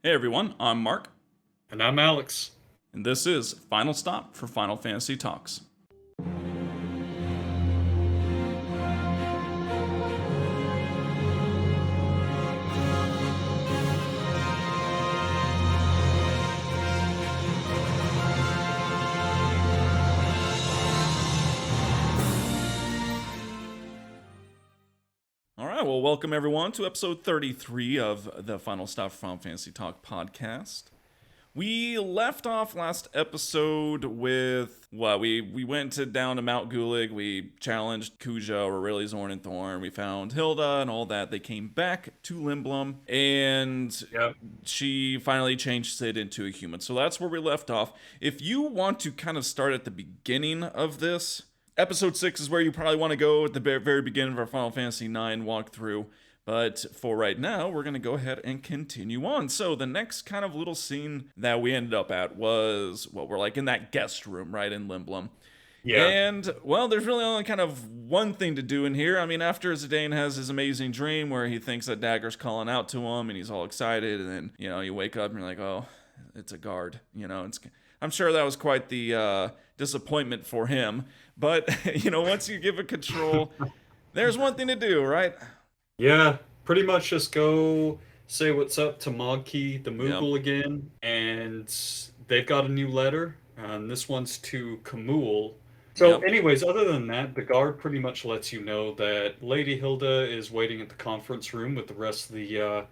Hey everyone, I'm Mark, And I'm Alex. and this is Final Stop for Final Fantasy Talks. All right, well, welcome everyone to episode 33 of the Final Stop for Final Fantasy Talk podcast. We left off last episode with we went down to Mount Gulag, we challenged Kuja, Aurelius Zorn and Thorn, we found Hilda and all that. They came back to Limblum and Yep. she finally changed Sid into a human. So that's where we left off. If you want to kind of start at the beginning of this, episode 6 is where you probably want to go at the very beginning of our Final Fantasy 9 walkthrough. But for right now, we're going to go ahead and continue on. So the next kind of little scene that we ended up at was, well, we're like in that guest room, right, in Limblum. Yeah. And, well, there's really only kind of one thing to do in here. I mean, after Zidane has his amazing dream where he thinks that Dagger's calling out to him and he's all excited, and then, you wake up and you're like, oh, it's a guard. I'm sure that was quite the disappointment for him. But, once you give it control, there's one thing to do, right? Yeah. Pretty much just go say what's up to Mogki, the Yep. Moogle again, and they've got a new letter. And this one's to Kamul. So, Yep. anyways, other than that, the guard pretty much lets you know that Lady Hilda is waiting at the conference room with the rest of the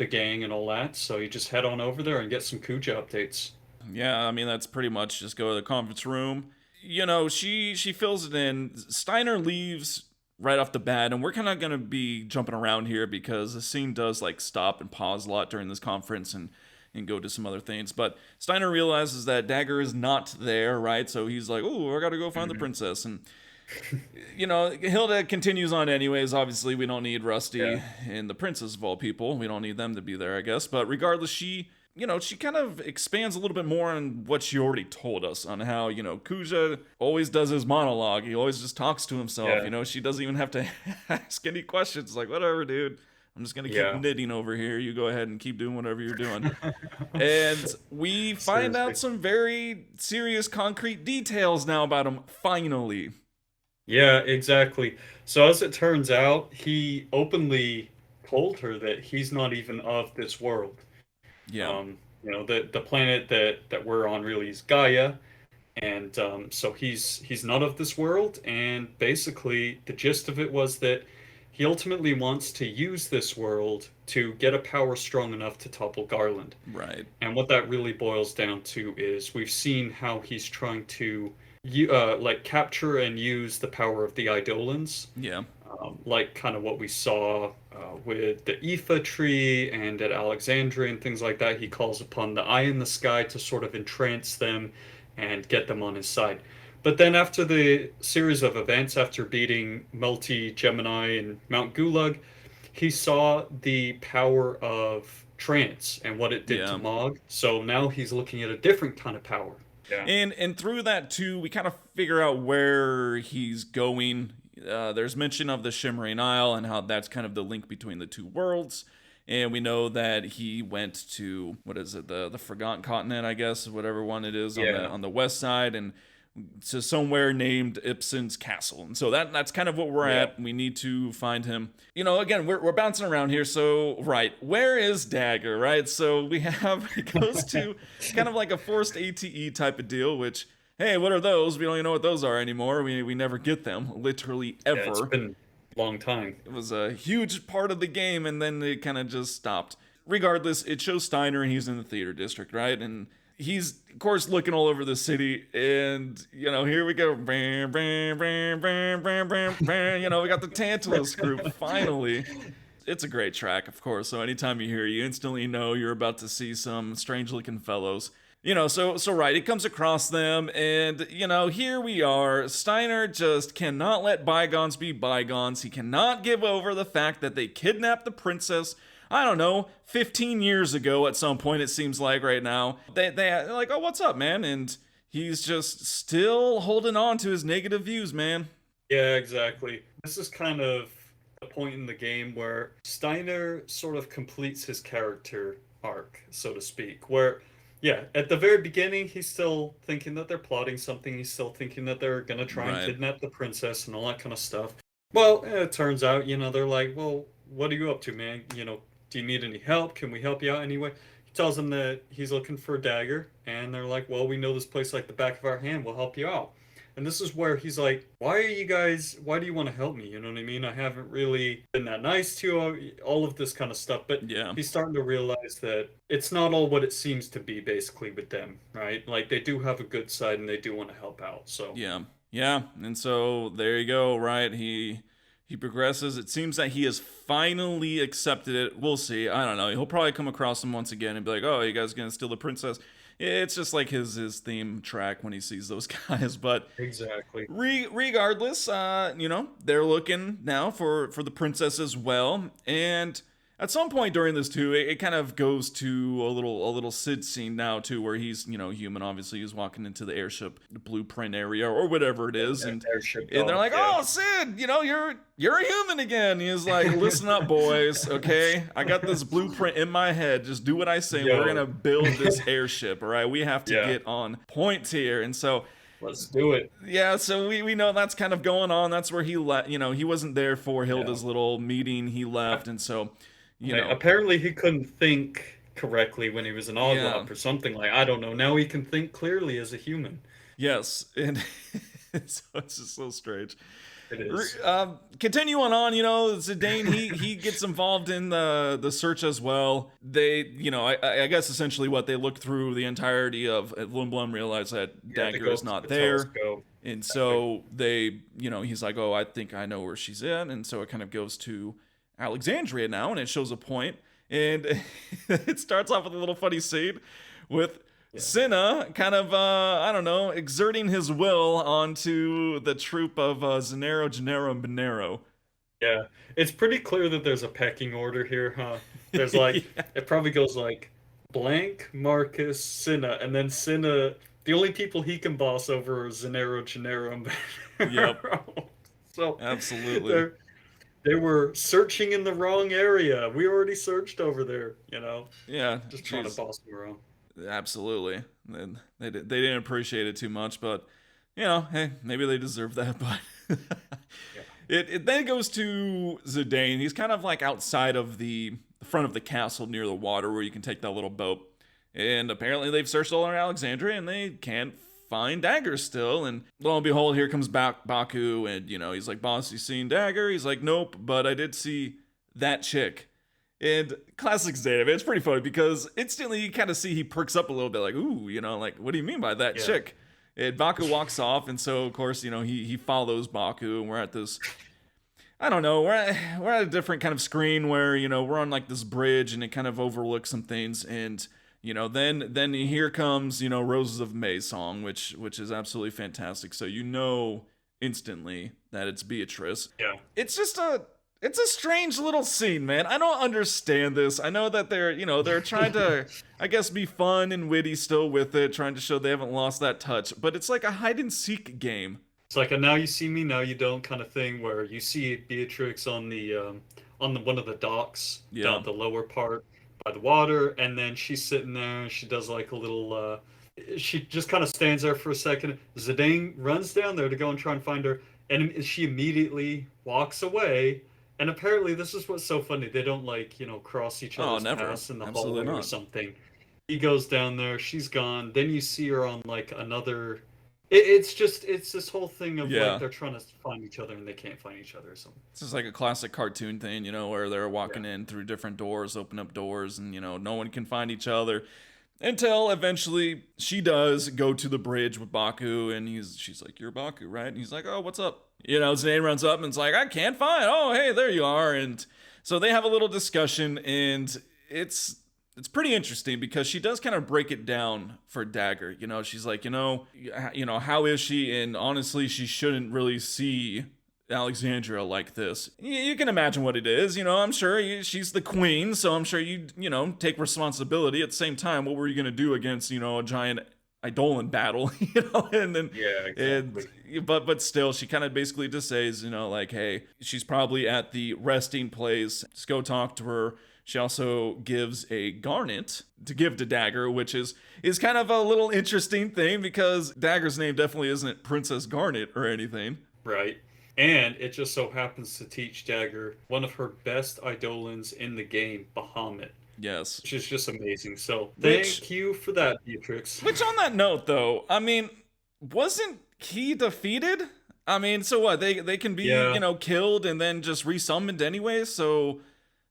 gang and all that. So you just head on over there and get some Kuja updates. Yeah, I mean that's pretty much just go to the conference room. She fills it in. Steiner leaves right off the bat, and we're kind of gonna be jumping around here because the scene does like stop and pause a lot during this conference and go to some other things. But Steiner realizes that Dagger is not there, right? So he's like, "Oh, I gotta go find the Mhm. princess." And Hilda continues on anyways. Obviously, we don't need Yeah. Rusty and the princess of all people. We don't need them to be there, I guess. But regardless, she kind of expands a little bit more on what she already told us on how, Kuja always does his monologue. He always just talks to himself. Yeah. She doesn't even have to ask any questions. Like, whatever, dude. I'm just going to keep Yeah. knitting over here. You go ahead and keep doing whatever you're doing. And we find out Seriously. some very serious, concrete details now about him, finally. Yeah, exactly. So as it turns out, he openly told her that he's not even of this world. Yeah. The planet that we're on really is Gaia, and so he's not of this world. And basically, the gist of it was that he ultimately wants to use this world to get a power strong enough to topple Garland. Right. And what that really boils down to is we've seen how he's trying to like capture and use the power of the Eidolons, Yeah. like kind of what we saw with the Aoife tree and at Alexandria and things like that. He calls upon the eye in the sky to sort of entrance them and get them on his side. But then after the series of events, after beating Multi, Gemini, and Mount Gulag, he saw the power of trance and what it did to Yeah. Mog. So now he's looking at a different kind of power. Yeah. And through that too, we kind of figure out where he's going. There's mention of the Shimmering Isle and how that's kind of the link between the two worlds. And we know that he went to, what is it, the Forgotten Continent, I guess, whatever one it is, Yeah. on the west side, and to somewhere named Ipsen's castle. And so that's kind of what we're Yeah. at. We need to find him. Again, we're bouncing around here. So, right, where is Dagger, right? So we have, it goes to kind of like a forced ATE type of deal, which, hey, what are those? We don't even know what those are anymore. We never get them, literally Yeah, it's ever. been a long time. It was a huge part of the game, and then it kind of just stopped. Regardless, it shows Steiner, and he's in the theater district, right? And he's, of course, looking all over the city, and, here we go. Bam, bam, bam, bam, bam, bam, bam. We got the Tantalus group, finally. It's a great track, of course, so anytime you hear it, you instantly know you're about to see some strange-looking fellows. So right, it comes across them, and, here we are. Steiner just cannot let bygones be bygones. He cannot give over the fact that they kidnapped the princess, I don't know, 15 years ago at some point, it seems like right now. They're like, oh, what's up, man? And he's just still holding on to his negative views, man. Yeah, exactly. This is kind of the point in the game where Steiner sort of completes his character arc, so to speak, where, yeah, at the very beginning, he's still thinking that they're plotting something. He's still thinking that they're gonna try and Right. kidnap the princess and all that kind of stuff. Well, it turns out, they're like, well, what are you up to, man? Do you need any help? Can we help you out anyway? He tells them that he's looking for a dagger, and they're like, well, we know this place like the back of our hand. We'll help you out. And this is where he's like, why do you want to help me? You know what I mean? I haven't really been that nice to you, all of this kind of stuff. But Yeah. he's starting to realize that it's not all what it seems to be, basically, with them, right? Like, they do have a good side and they do want to help out. So, Yeah. Yeah. And so there you go, right? He progresses. It seems that he has finally accepted it. We'll see. I don't know. He'll probably come across him once again and be like, "Oh, you guys gonna steal the princess?" It's just like his theme track when he sees those guys. But exactly. regardless, they're looking now for the princess as well. And at some point during this too, it kind of goes to a little Sid scene now too, where he's human. Obviously, he's walking into the airship blueprint area or whatever it is, and Airship they're dog, like, yeah. "Oh, Sid, you're a human again." He's like, "Listen up, boys. Okay, I got this blueprint in my head. Just do what I say. We're Yo. gonna build this airship. All right, we have to Yeah, get on point here." And so let's do it. yeah, so we know that's kind of going on. That's where he let he wasn't there for Yeah. Hilda's little meeting. He left, and so you Like, know, apparently he couldn't think correctly when he was an yeah, Oglop or something, like, I don't know. Now he can think clearly as a human. yes, and so it's just so strange. It is. Continuing on, Zidane he gets involved in the search as well. They, I guess essentially what they look through the entirety of Lundblom realize that Yeah, they Dagger go is up to not the there. telescope. And Exactly. so they, he's like, "Oh, I think I know where she's in." And so it kind of goes to Alexandria now, and it shows a point. And it starts off with a little funny scene with Yeah. Cinna kind of, I don't know, exerting his will onto the troop of Zanero, Gennaro, and Bonero. Yeah. It's pretty clear that there's a pecking order here, huh? There's like, Yeah. it probably goes like Blank, Marcus, Cinna, and then Cinna, the only people he can boss over are Zanero, Gennaro, and Yep. Bonero. So Absolutely. they're they were searching in the wrong area. We already searched over there, Yeah. just trying to Jeez. boss them around. Absolutely. They didn't appreciate it too much, but hey, maybe they deserve that. But Yeah. it then goes to Zidane. He's kind of like outside of the front of the castle near the water where you can take that little boat. And apparently they've searched all around Alexandria and they can't find Dagger still. And lo and behold, here comes Baku, and he's like, "Boss, you seen Dagger?" He's like, "Nope, but I did see that chick." And classic Zeta, man, it's pretty funny because instantly you kind of see he perks up a little bit, like, "Ooh, like, what do you mean by that Yeah. chick?" And Baku walks off, and so of course, he follows Baku, and we're at this, I don't know, we're at a different kind of screen where we're on like this bridge, and it kind of overlooks some things, and then here comes Roses of May song, which is absolutely fantastic. So instantly that it's Beatrice. Yeah. It's just it's a strange little scene, man. I don't understand this. I know that they're trying to, I guess, be fun and witty still with it, trying to show they haven't lost that touch. But it's like a hide and seek game. It's like a now you see me, now you don't kind of thing where you see Beatrix on the one of the docks Yeah. down the lower part by the water, and then she's sitting there and she does like a little she just kind of stands there for a second. Zidane runs down there to go and try and find her, and she immediately walks away. And apparently this is what's so funny. They don't like, cross each Oh, other's never. paths in the Absolutely hallway or not. something. He goes down there, she's gone. Then you see her on like another. It's this whole thing of like Yeah. they're trying to find each other and they can't find each other or something. It's just like a classic cartoon thing, where they're Yeah. walking in through different doors, open up doors, and no one can find each other. Until eventually she does go to the bridge with Baku, and she's like, "You're Baku, right?" And he's like, "Oh, what's up?" Zane runs up and it's like, "I can't find." "Oh, hey, there you are." And so they have a little discussion, and it's pretty interesting because she does kind of break it down for Dagger. She's like, how is she? And honestly, she shouldn't really see Alexandria like this. You can imagine what it is. I'm sure she's the queen, so I'm sure take responsibility. At the same time, what were you gonna do against a giant Eidolon battle? And then Yeah, and exactly. but still, she kind of basically just says, like, hey, she's probably at the resting place. Just go talk to her. She also gives a garnet to give to Dagger, which is kind of a little interesting thing because Dagger's name definitely isn't Princess Garnet or anything. Right. And it just so happens to teach Dagger one of her best Eidolons in the game, Bahamut. Yes. Which is just amazing. So thank you for that, Beatrix. Which on that note, though, I mean, wasn't he defeated? I mean, so what? They can be, killed and then just resummoned anyway, so...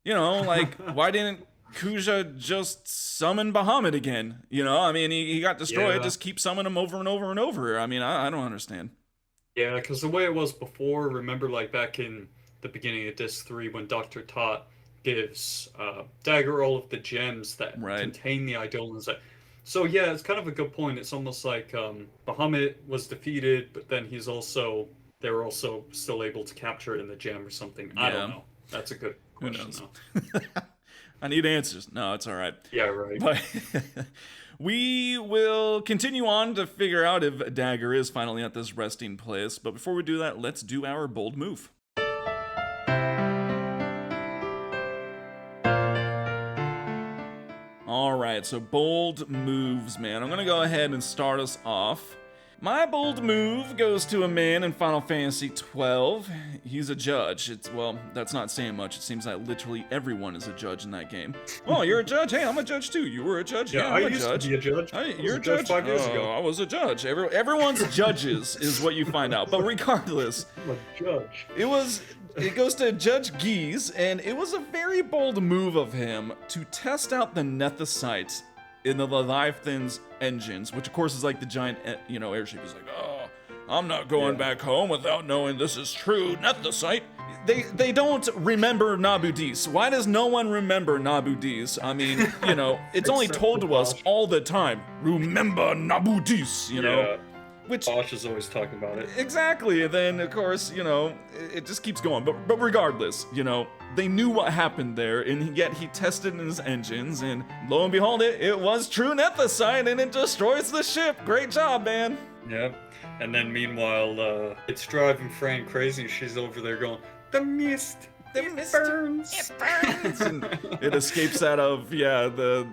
like, why didn't Kuja just summon Bahamut again? I mean, he got destroyed, just keep summoning him over and over and over. I mean, I don't understand. Yeah, because the way it was before, remember, like, back in the beginning of Disc 3, when Dr. Tot gives Dagger all of the gems that contain the Eidolons. So, yeah, it's kind of a good point. It's almost like Bahamut was defeated, but then they were also still able to capture it in the gem or something. I don't know. That's a good question, though. I need answers. No, it's all right. Yeah, right. But we will continue on to figure out if Dagger is finally at this resting place. But before we do that, let's do our bold move. All right, so bold moves, man. I'm going to go ahead and start us off. My bold move goes to a man in Final Fantasy XII. He's a judge. Well, that's not saying much. It seems like literally everyone is a judge in that game. Oh, you're a judge? Hey, I'm a judge too. You were a judge? Yeah, I'm a judge. To be a judge. Hey, you're a judge? 5 years ago. I was a judge. Everyone's judges is what you find out. But regardless, I'm a judge. It goes to Judge Geese, and it was a very bold move of him to test out the Nethicites in the Leviathan's engines, which of course is like the giant, airship. He's like, oh, I'm not going back home without knowing this is true. Nethicite. They don't remember Nabudis. Why does no one remember Nabudis? I mean, it's only told to us all the time. Remember Nabudis, Yeah. Which Bosch is always talking about it. Exactly, and then of course, it just keeps going. But regardless, they knew what happened there, and yet he tested in his engines, and lo and behold, it was true Nethicite, and it destroys the ship. Great job, man. Yep. And then meanwhile, it's driving Fran crazy. She's over there going, the mist. It burns. It burns. And it escapes out of the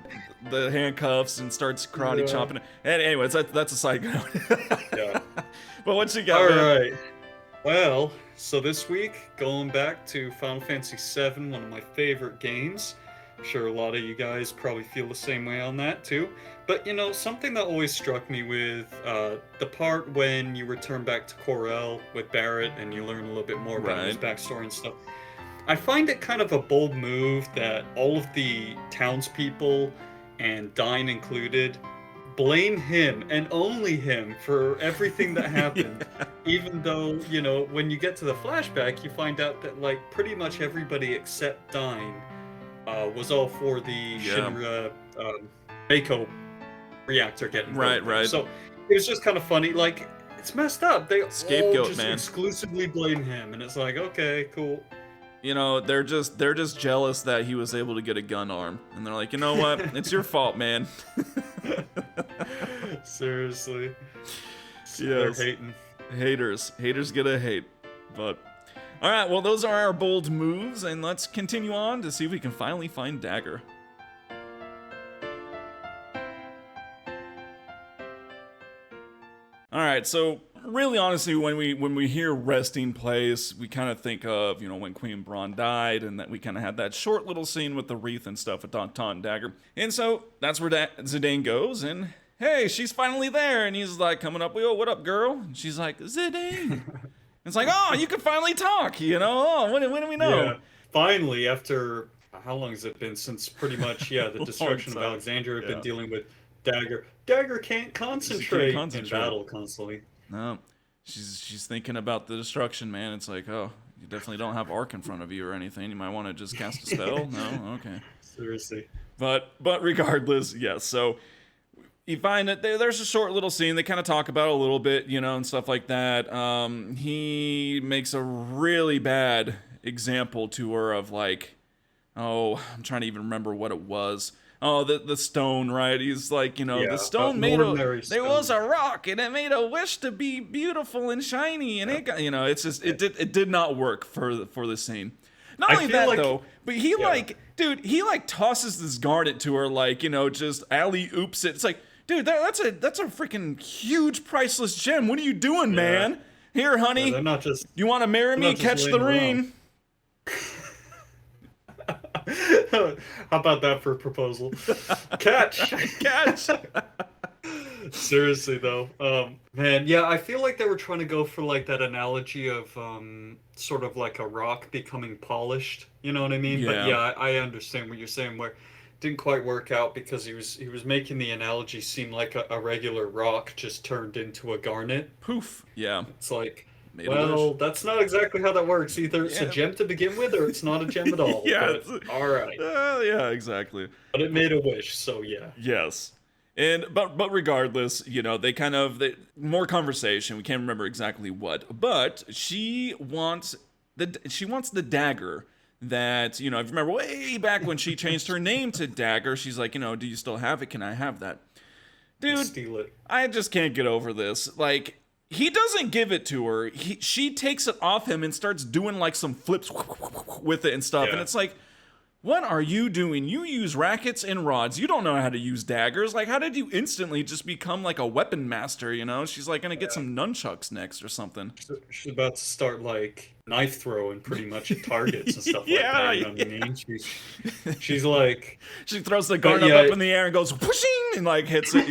handcuffs and starts karate chopping. And anyways, that's a side note. Yeah. But what you got? All right. Well, so this week going back to Final Fantasy VII, one of my favorite games. I'm sure a lot of you guys probably feel the same way on that too. But something that always struck me with the part when you return back to Corel with Barrett and you learn a little bit more about his backstory and stuff. I find it kind of a bold move that all of the townspeople, and Dine included, blame him and only him for everything that happened. Even though, when you get to the flashback, you find out that, like, pretty much everybody except Dine was all for the Shinra Mako reactor getting built. Right. So it was just kind of funny. Like, it's messed up. They all just exclusively blame him, and it's like, okay, cool. They're just jealous that he was able to get a gun arm, and they're like, you know what? It's your fault, man. Seriously. Yes. They're hating. Haters gonna hate. But all right, well, those are our bold moves, and let's continue on to see if we can finally find Dagger. All right, so really honestly, when we hear resting place, we kind of think of, when Queen Braun died, and that we kind of had that short little scene with the wreath and stuff with Tot and Dagger. And so that's where Zidane goes, and hey, she's finally there, and he's like coming up, oh, what up, girl? And she's like, Zidane. It's like, oh, you can finally talk, oh, when do we know? Yeah, finally, after, how long has it been since pretty much, the destruction of Alexandria, have been dealing with Dagger. Dagger can't concentrate in battle constantly. No, she's thinking about the destruction, man. It's like, oh, you definitely don't have Arc in front of you or anything. You might want to just cast a spell. No, okay. Seriously. But regardless, yes. So you find that there's a short little scene they kind of talk about a little bit, and stuff like that. He makes a really bad example to her of like, oh, I'm trying to even remember what it was. Oh, the stone, right? He's like, the stone made there was a rock, and it made a wish to be beautiful and shiny, and it got, it's just, it did not work for the scene. Not only that, though, but he dude, he like tosses this garnet to her, like, just alley oops it. It's like, dude, that's a freaking huge priceless gem. What are you doing, Yeah, man? Here, yeah, honey, you want to marry they're me? not just Catch the laying around. ring. How about that for a proposal? Catch. Catch. Seriously though, man, yeah, I feel like they were trying to go for like that analogy of sort of like a rock becoming polished. You know what I mean? But Yeah. yeah, I understand what you're saying. Where it didn't quite work out because he was making the analogy seem like a regular rock just turned into a garnet. Poof. Yeah. It's like, Made a wish. well, that's not exactly how that works. Either it's a Yeah. gem to begin with, or it's not a gem at all. Yeah. But all right, Yeah. Exactly. but it made a wish, so yeah. Yes. And but regardless, more conversation. We can't remember exactly what, but she wants the dagger that, if you remember way back when she changed her name to Dagger, she's like, do you still have it? Can I have that? Dude, Steal it. I just can't get over this. Like, he doesn't give it to her. She takes it off him and starts doing like some flips with it and stuff. And Yeah. it's like, what are you doing? You use rackets and rods. You don't know how to use daggers. Like, how did you instantly just become like a weapon master, She's like gonna get some nunchucks next or something. She's about to start like knife throwing pretty much at targets and stuff Yeah, like that. You know what I mean? She's like, She throws the but garnet yeah, up in the air and goes whooshing and like hits it,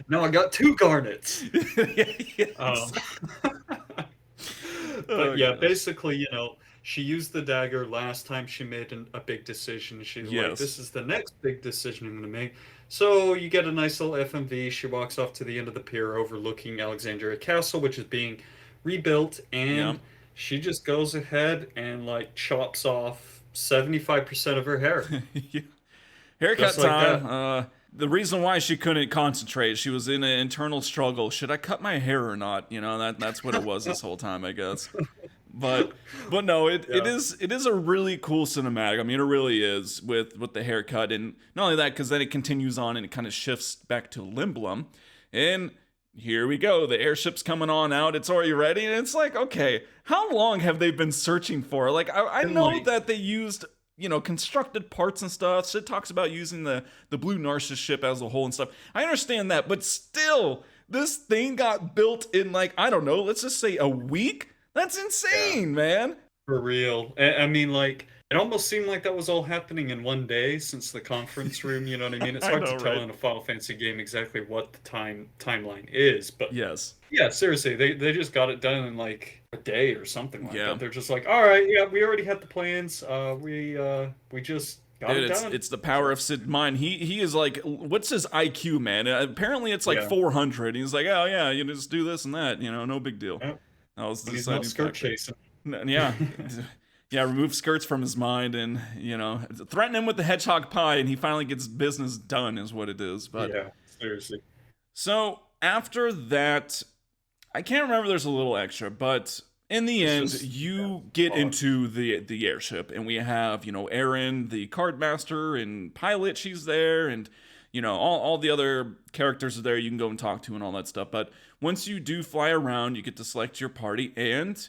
no, I got two garnets. Yes. Oh, But yeah, gosh. basically, she used the dagger last time she made a big decision. She's like, Yes. this is the next big decision I'm going to make. So you get a nice little FMV. She walks off to the end of the pier overlooking Alexandria Castle, which is being rebuilt. Yeah. And she just goes ahead and like chops off 75% of her hair. Yeah. Haircut Just like time. that. The reason why she couldn't concentrate, she was in an internal struggle. Should I cut my hair or not? That's what it was this whole time, I guess. But no, it Yeah. is a really cool cinematic. I mean, it really is with the haircut, and not only that, because then it continues on and it kind of shifts back to Limblum, and here we go. The airship's coming on out. It's already ready, and it's like, okay, how long have they been searching for? Like, I And know like, that they used constructed parts and stuff. Sid talks about using the Blue Narcissus ship as a whole and stuff. I understand that, but still, this thing got built in like, I don't know, let's just say a week. That's yeah. insane, man. For real. I mean, like, it almost seemed like that was all happening in one day since the conference room, you know what I mean? It's I hard know, to tell right? in a Final Fantasy game exactly what the timeline is, but Yes. yeah, seriously, they just got it done in like a day or something like Yeah. that. They're just like, all right, yeah, we already had the plans. We just got Dude, it it's done. it's the power of Sid Mind. He is like, what's his IQ, man? Apparently, it's like Yeah. 400. He's like, oh yeah, just do this and that. No big deal. Yep. That was the And he's not deciding skirt factor. chasing. Yeah. Yeah, remove skirts from his mind and, threaten him with the hedgehog pie and he finally gets business done is what it is. But Yeah, seriously. so after that, I can't remember, there's a little extra, but in the It's end, just, yeah, you get fun. into the airship and we have, Erin, the card master and pilot, she's there, and all the other characters are there you can go and talk to and all that stuff. But once you do fly around, you get to select your party, and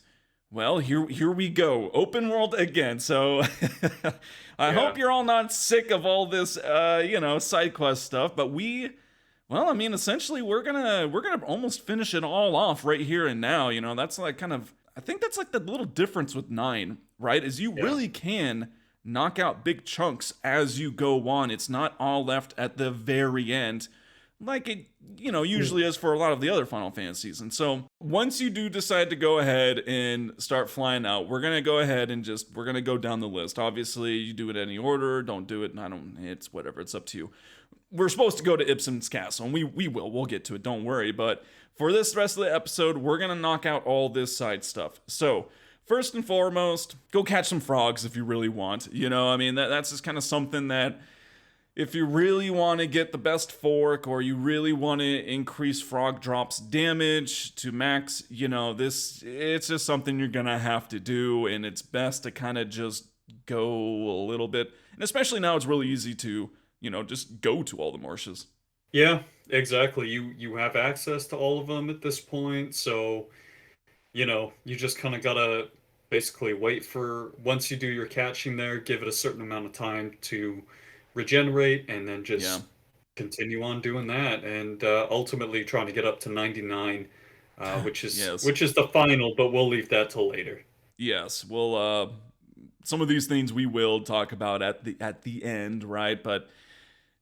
well, here we go. Open world again. So I Yeah. hope you're all not sick of all this side quest stuff, but well, I mean, essentially we're gonna almost finish it all off right here and now. That's like kind of, I think that's like the little difference with 9, right? Is you Yeah. really can knock out big chunks as you go on. It's not all left at the very end like it usually is for a lot of the other Final Fantasies. And so once you do decide to go ahead and start flying out, we're gonna go ahead and we're gonna go down the list. Obviously, you do it any order, don't do it, and it's whatever, it's up to you. We're supposed to go to Ipsen's castle, and we'll get to it, don't worry. But for this rest of the episode, we're gonna knock out all this side stuff. So first and foremost, go catch some frogs if you really want. I mean, that's just kind of something that, if you really want to get the best fork, or you really want to increase frog drops damage to max, it's just something you're gonna have to do, and it's best to kind of just go a little bit. And especially now, it's really easy to, just go to all the marshes. Yeah, exactly. You have access to all of them at this point, so you just kind of gotta basically wait for once you do your catching there, give it a certain amount of time to regenerate, and then Yeah. just continue on doing that, and ultimately trying to get up to 99, Yes. which is the final, but we'll leave that till later. Yes. Well, some of these things we will talk about at the end, right? But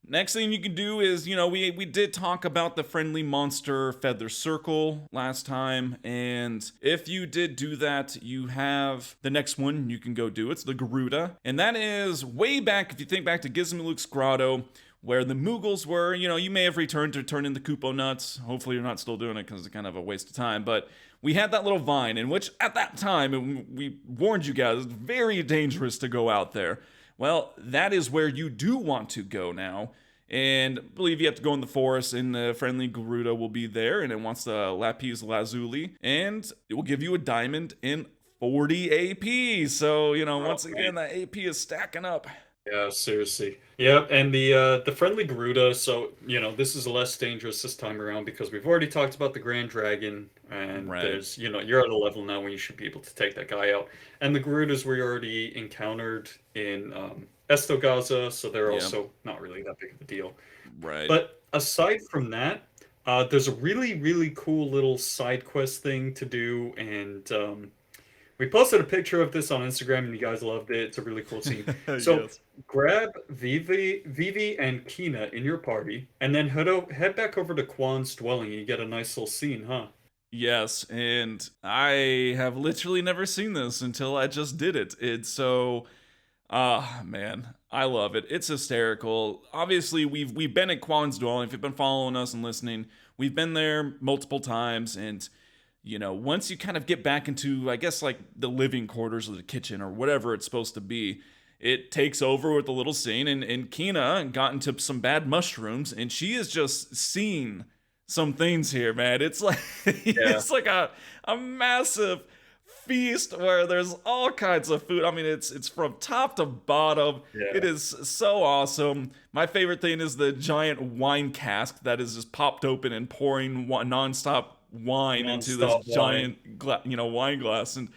next thing you can do is, we did talk about the friendly monster Feather Circle last time, and if you did do that, you have the next one you can go do. It's the Garuda, and that is way back, if you think back to Gizmaluk's Grotto, where the Moogles were. You may have returned to turn into Koopo Nuts. Hopefully you're not still doing it because it's kind of a waste of time, but we had that little vine, in which at that time, and we warned you guys, it's very dangerous to go out there. Well, that is where you do want to go now. And I believe you have to go in the forest, and the friendly Garuda will be there, and it wants the Lapis Lazuli, and it will give you a diamond in 40 AP. So, Oh, once man. again, that AP is stacking up. Yeah, seriously. Yep, and the friendly Garuda, so this is less dangerous this time around because we've already talked about the Grand Dragon, and Right. there's you're at a level now when you should be able to take that guy out. And the Garudas we already encountered in Estogaza, so they're Yeah. also not really that big of a deal. Right. But aside from that, there's a really, really cool little side quest thing to do, and we posted a picture of this on Instagram, and you guys loved it. It's a really cool scene. So Yes. grab Vivi, and Kina in your party, and then head back over to Kwan's dwelling. You get a nice little scene, huh? Yes, and I have literally never seen this until I just did it. It's so man, I love it. It's hysterical. Obviously, we've been at Kwan's dwelling. If you've been following us and listening, we've been there multiple times, and once you kind of get back into, I guess, like the living quarters or the kitchen or whatever it's supposed to be, it takes over with a little scene, and Kina got into some bad mushrooms, and she is just seeing some things here, man. It's like Yeah, it's like a massive feast where there's all kinds of food. I mean, it's from top to bottom. It yeah, is so awesome. My favorite thing is the giant wine cask that is just popped open and pouring nonstop wine into this non-stop wine. giant wine glass. And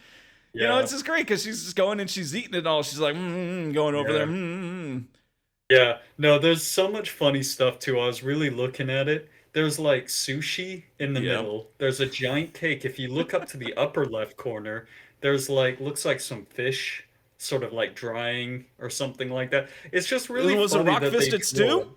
Yeah, it's just great because she's just going and she's eating it all. She's like going over there. yeah, yeah. No, there's so much funny stuff too. I was really looking at it. There's like sushi in the Yeah. middle. There's a giant cake. If you look up to the upper left corner, there's like looks like some fish sort of like drying or something like that. It's just really Was it funny rock that they fisted draw. stew?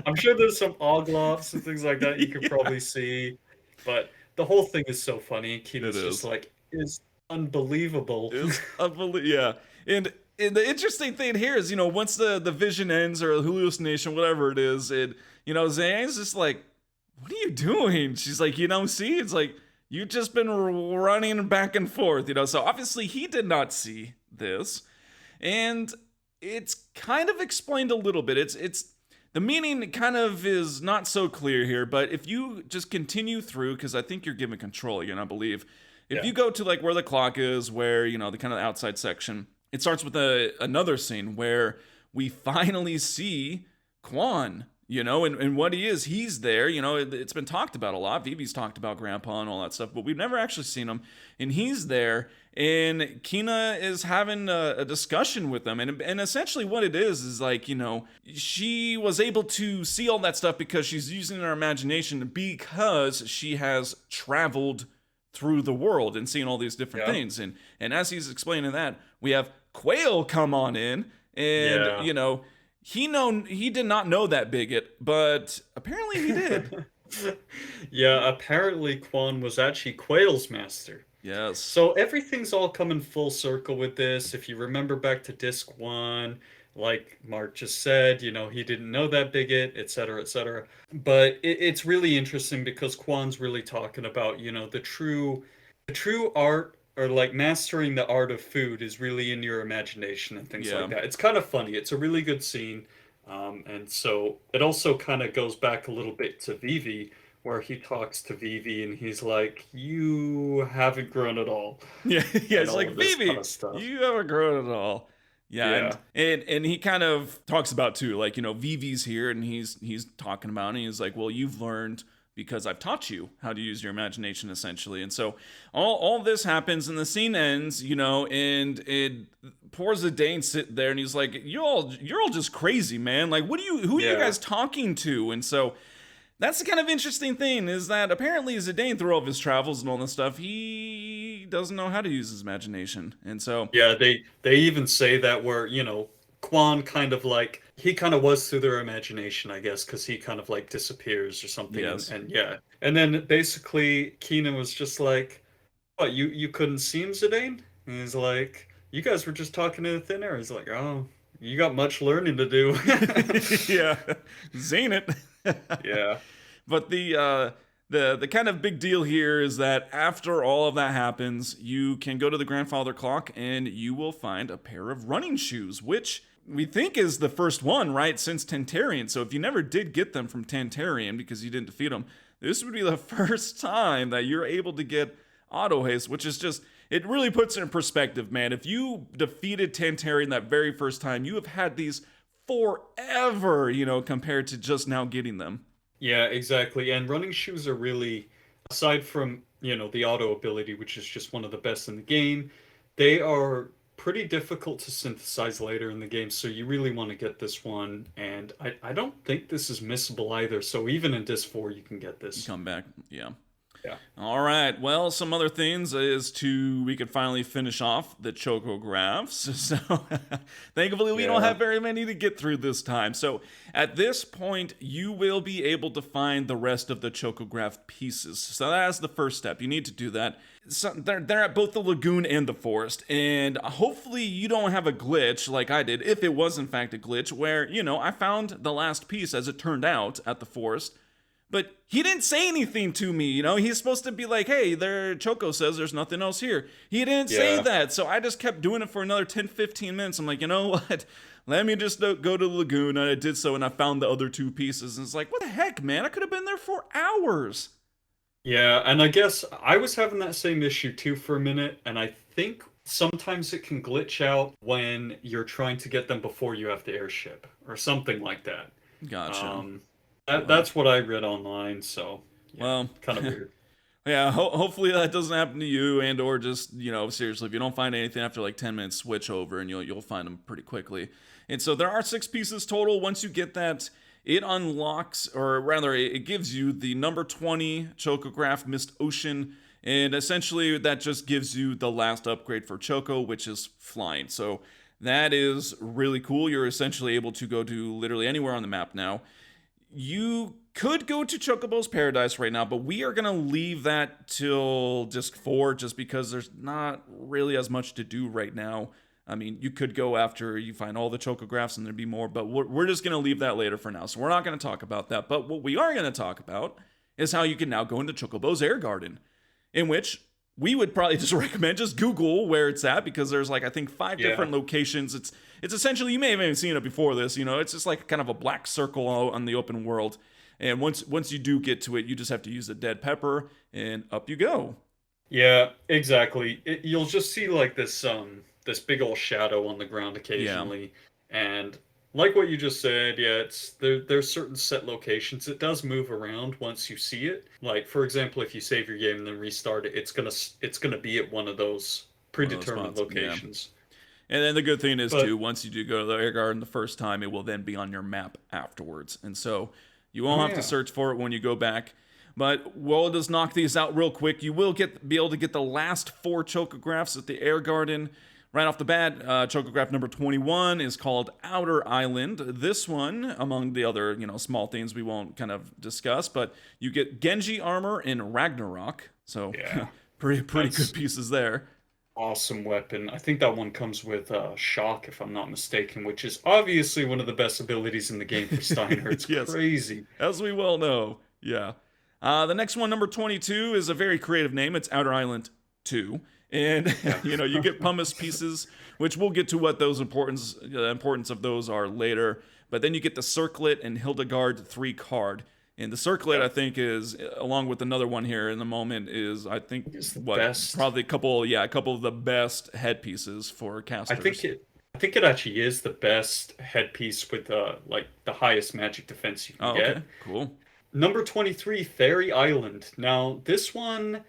I'm sure there's some ogloffs and things like that you could probably see, but the whole thing is so funny. It Keenan's just is. like is unbelievable. It's unbelievable. Yeah, and the interesting thing here is, once the vision ends or the hallucination, whatever it is, Zane's just like, "What are you doing?" She's like, see, it's like you've just been running back and forth, So obviously he did not see this, and it's kind of explained a little bit. It's the meaning kind of is not so clear here, but if you just continue through, because I think you're given control again, I believe. If Yeah. you go to like where the clock is, where the kind of outside section, it starts with another scene where we finally see Quan, and what he is. He's there, it's been talked about a lot. Vivi's talked about Grandpa and all that stuff, but we've never actually seen him. And he's there, and Kina is having a discussion with them. And essentially what it is like, she was able to see all that stuff because she's using her imagination because she has traveled through the world and seeing all these different Yeah. things. And as he's explaining that, we have Quail come on in, and Yeah. he did not know that bigot, but apparently he did. Yeah, apparently Quan was actually Quail's master. Yes. So everything's all coming full circle with this. If you remember back to disc one, like Mark just said, he didn't know that bigot, etc., etc. But it's really interesting because Kwan's really talking about, the true art or like mastering the art of food is really in your imagination and things like Yeah. that. It's kind of funny. It's a really good scene. And so it also kind of goes back a little bit to Vivi, where he talks to Vivi and he's like, "You haven't grown at all," Yeah, yeah, and it's all like of this kind Vivi, of stuff. you haven't grown at all. Yeah, and Yeah, and and he kind of talks about too, like Vivi's here, and he's talking about it. And he's like, well, you've learned because I've taught you how to use your imagination, essentially. And so all this happens, and the scene ends, and it poor Zidane sit there, and he's like, you're all just crazy, man. Like, who are you Yeah. guys talking to? And so that's the kind of interesting thing, is that apparently Zidane, through all of his travels and all this stuff, he doesn't know how to use his imagination. And so, Yeah, they even say that where, Quan kind of like he kind of was through their imagination, I guess, because he kind of like disappears or something, yes. and yeah. And then basically Keenan was just like, "What, you couldn't see him, Zidane?" And he's like, "You guys were just talking in the thin air." He's like, "Oh, you got much learning to do." Yeah, zane it. Yeah. But the kind of big deal here is that after all of that happens, you can go to the grandfather clock and you will find a pair of running shoes, which we think is the first one, right, since Tantarian. So if you never did get them from Tantarian because you didn't defeat him, this would be the first time that you're able to get auto haste, which is just, it really puts it in perspective, man. If you defeated Tantarian that very first time, you have had these forever, compared to just now getting them. Yeah, exactly. And running shoes are really, aside from, the auto ability, which is just one of the best in the game, they are pretty difficult to synthesize later in the game. So you really want to get this one. And I don't think this is missable either. So even in Disc 4, you can get You this. come back, yeah. Yeah. All right. Well, some other things is we could finally finish off the Chocographs. So thankfully, we don't Yeah. have very many to get through this time. So at this point, you will be able to find the rest of the Chocograph pieces. So that's the first step. You need to do that. So they're at both the lagoon and the forest, and hopefully you don't have a glitch like I did, if it was in fact a glitch, where I found the last piece, as it turned out, at the forest. But he didn't say anything to me, He's supposed to be like, hey, Choco says there's nothing else here. He didn't say Yeah. that, so I just kept doing it for another 10, 15 minutes. I'm like, you know what? Let me just go to the lagoon, and I did so, and I found the other two pieces. And it's like, what the heck, man? I could have been there for hours. Yeah. And I guess I was having that same issue too for a minute. And I think sometimes it can glitch out when you're trying to get them before you have the airship or something like that. Gotcha. Um, Well, that's what I read online, so yeah, well, kind of weird. yeah, hopefully that doesn't happen to you, and or just, seriously, if you don't find anything after like 10 minutes, switch over and you'll find them pretty quickly. And so there are 6 pieces total. Once you get that, it unlocks, or rather, it gives you the number 20 Chocograph Mist Ocean, and essentially that just gives you the last upgrade for Choco, which is flying. So that is really cool. You're essentially able to go to literally anywhere on the map now. You could go to Chocobo's Paradise right now, but we are going to leave that till Disc 4 just because there's not really as much to do right now. I mean, you could go after you find all the Chocographs and there'd be more, but we're just going to leave that later for now. So we're not going to talk about that. But what we are going to talk about is how you can now go into Chocobo's Air Garden, in which we would probably just recommend just Google where it's at, because there's like, I think 5 Yeah. different locations. It's essentially, you may have even seen it before this, it's just like kind of a black circle on the open world. And once you do get to it, you just have to use a dead pepper and up you go. Yeah, exactly. You'll just see like this big old shadow on the ground Yeah. occasionally, and like what you just said, yeah, there's certain set locations. It does move around once you see it. Like for example, if you save your game and then restart it, it's gonna be at one of those One of those predetermined spots. Yeah. locations. And then the good thing is But too, once you do go to the air garden the first time, it will then be on your map afterwards. And so you won't oh have to yeah, search for it when you go back. But we'll just knock these out real quick. You will be able to get the last 4 Chocographs at the air garden. Right off the bat, Chocograph number 21 is called Outer Island. This one, among the other, small things we won't kind of discuss, but you get Genji armor in Ragnarok. So yeah. pretty That's good pieces there. awesome weapon. I think that one comes with shock, if I'm not mistaken, which is obviously one of the best abilities in the game for Steiner. It's Yes, crazy. as we well know. Yeah. The next one, number 22, is a very creative name. It's Outer Island 2. And, Yeah. you get pumice pieces, which we'll get to what those importance of those are later. But then you get the Circlet and Hildegard 3 card. And the Circlet, Yeah. I think, is, along with another one here in the moment, is, I think, It's the what, best. probably a couple of the best headpieces for I casters. think it I think it actually is the best headpiece with like the highest magic defense you can Oh, get. okay. Cool. Number 23, Fairy Island. Now, this one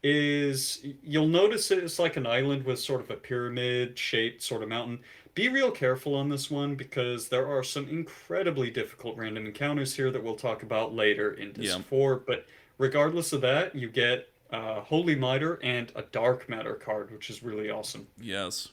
is, you'll notice it's like an island with sort of a pyramid shaped sort of mountain. Be real careful on this one because there are some incredibly difficult random encounters here that we'll talk about later in Disc Yeah. 4. But regardless of that, you get Holy Mitre and a Dark Matter card, which is really awesome. Yes.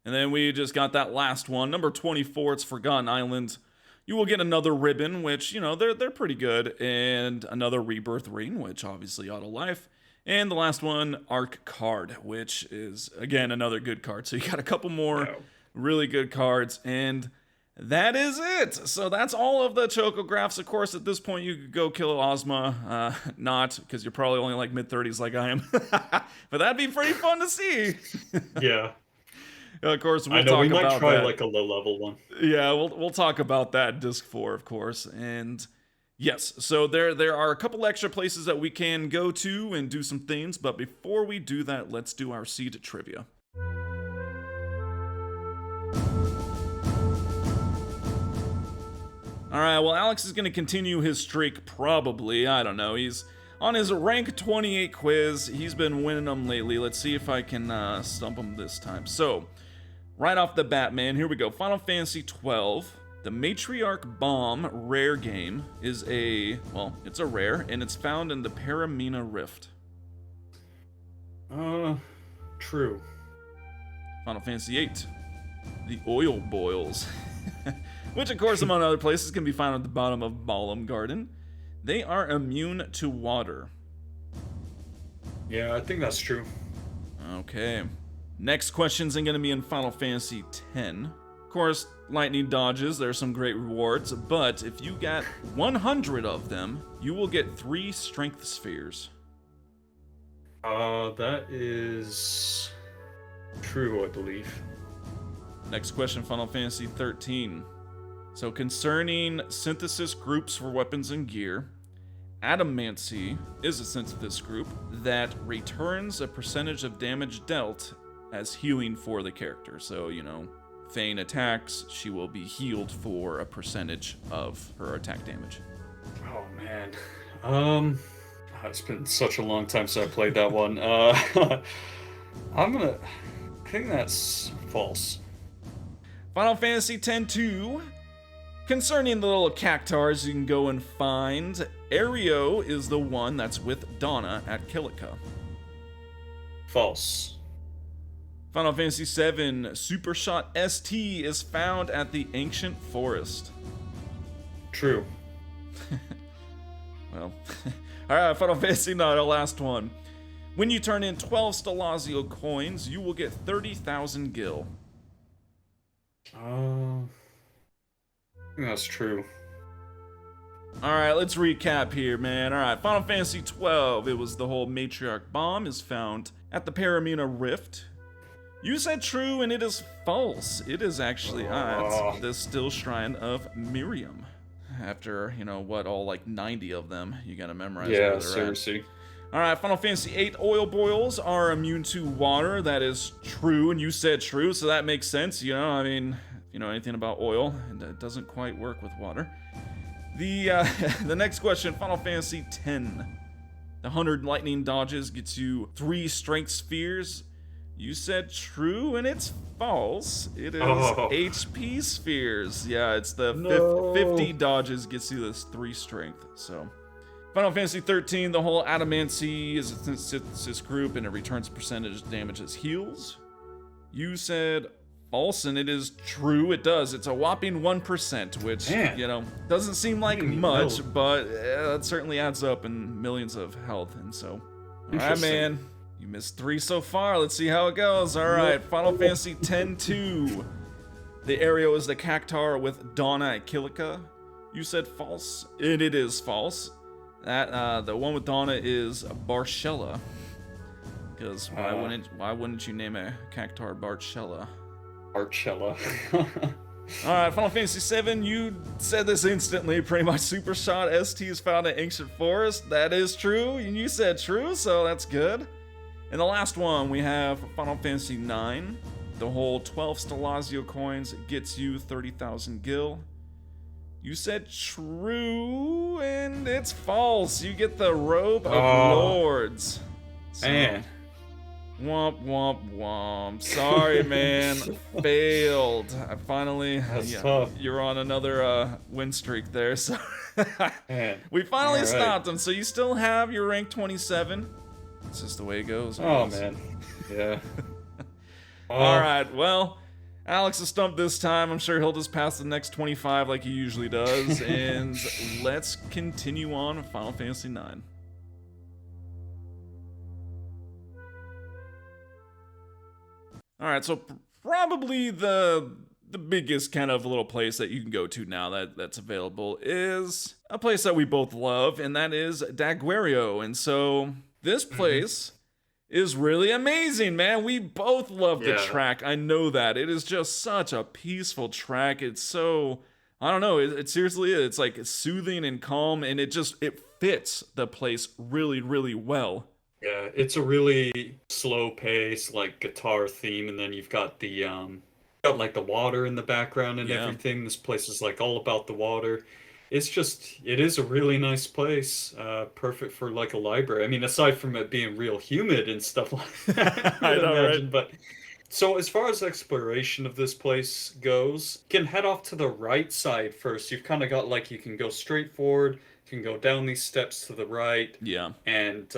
And then we just got that last one, number 24. It's Forgotten Island. You will get another ribbon, which, they're pretty good, and another rebirth ring, which obviously auto life. And the last one, Arc card, which is again another good card. So you got a couple more really good cards, and that is it. So that's all of the Chocographs. Of course, at this point, you could go kill Ozma. Not, because you're probably only like mid-30s like I am. But that'd be pretty fun to see. Yeah. Of course, we'll I know talk we might about try that. like a low-level one. Yeah, we'll talk about that in Disc 4, of course. And yes, so there are a couple extra places that we can go to and do some things. But before we do that, let's do our seed trivia. Alright, well, Alex is going to continue his streak, probably. I don't know. He's on his rank 28 quiz. He's been winning them lately. Let's see if I can stump him this time. So, right off the bat, man, here we go. Final Fantasy 12. The Matriarch Bomb rare game is it's a rare, and it's found in the Paramina Rift. True. Final Fantasy 8. The Oil Boils. Which, of course, among other places, can be found at the bottom of Balam Garden. They are immune to water. Yeah, I think that's true. Okay. Next question's going to be in Final Fantasy X. Of course, lightning dodges, there's some great rewards, but if you get 100 of them, you will get 3 strength spheres. That is true, I believe. Next question, Final Fantasy 13. So concerning synthesis groups for weapons and gear, Adamancy is a synthesis group that returns a percentage of damage dealt as healing for the character. So, Thane attacks, she will be healed for a percentage of her attack damage. Oh, man. It's been such a long time since I played that one. I think that's false. Final Fantasy X-2. Concerning the little cactars you can go and find, Ario is the one that's with Donna at Kilika. False. Final Fantasy VII, Super Shot ST is found at the Ancient Forest. True. Well, alright, Final Fantasy IX, our last one. When you turn in 12 Stelazio coins, you will get 30,000 gil. I think that's true. Alright, let's recap here, man. Alright, Final Fantasy XII, it was the whole Matriarch Bomb is found at the Paramina Rift. You said true, and it is false. It is actually at the Still Shrine of Miriam. After, all like 90 of them, you gotta memorize where they're seriously. Alright, Final Fantasy VIII oil boils are immune to water. That is true, and you said true, so that makes sense. If you know anything about oil, and it doesn't quite work with water. The next question, Final Fantasy X. The 100 lightning dodges gets you 3 strength spheres. You said true, and it's false. It is HP spheres. Yeah, it's the 50 dodges gets you this 3 strength. So, Final Fantasy 13, the whole Adamancy is a synthesis group, and it returns percentage damage as heals. You said false, and it is true. It does. It's a whopping 1%, which, doesn't seem like much, but it certainly adds up in millions of health. And so, alright, man. You missed 3 so far. Let's see how it goes. Alright, Final Fantasy X-2. The Ario is the Cactar with Donna at Kilika. You said false, and it is false. That the one with Donna is Barshella. Because why wouldn't you name a Cactar Barshella? Barshella. Alright, Final Fantasy VII, you said this instantly. Pretty much Super Shot ST is found at Ancient Forest. That is true, and you said true, so that's good. And the last one, we have Final Fantasy IX. The whole 12 Stelazio coins gets you 30,000 gil. You said true, and it's false. You get the Robe of Oh, Lords. So, man. womp womp womp. Sorry, man. Failed. I finally, That's yeah, tough. you're on another win streak there. So, Man. we finally All right. stopped him. So you still have your rank 27. It's just the way it goes, I Oh, guess. man. Yeah. All Oh, right, well, Alex is stumped this time. I'm sure he'll just pass the next 25 like he usually does. And let's continue on with Final Fantasy IX. All right, so probably the biggest kind of little place that you can go to now that's available is a place that we both love, and that is Daguerreo. And so this place is really amazing, man. We both love the yeah. track. I know that. It is just such a peaceful track. It's so, I don't know, it seriously is. It's like soothing and calm, and it fits the place really, really well. Yeah, it's a really slow pace, like guitar theme, and then you've got got like the water in the background and Yeah. everything. This place is like all about the water. It is a really nice place. Perfect for like a library. I mean, aside from it being real humid and stuff like that, I I would know, right? imagine. But so as far as exploration of this place goes, you can head off to the right side first. You've kind of got like you can go straight forward, you can go down these steps to the right, Yeah. and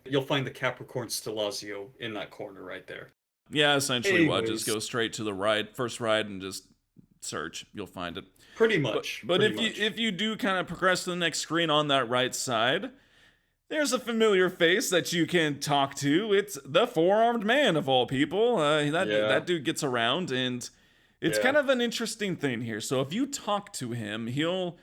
you'll find the Capricorn Stellazio in that corner right there. Yeah, essentially what? Just Anyways, go straight to the right, first right, and just search. You'll find it. pretty But much, but pretty if you much. if you do kind of progress to the next screen on that right side, there's a familiar face that you can talk to. It's the four-armed man of all people. Yeah, That dude gets around, and it's yeah, kind of an interesting thing here. So if you talk to him, he'll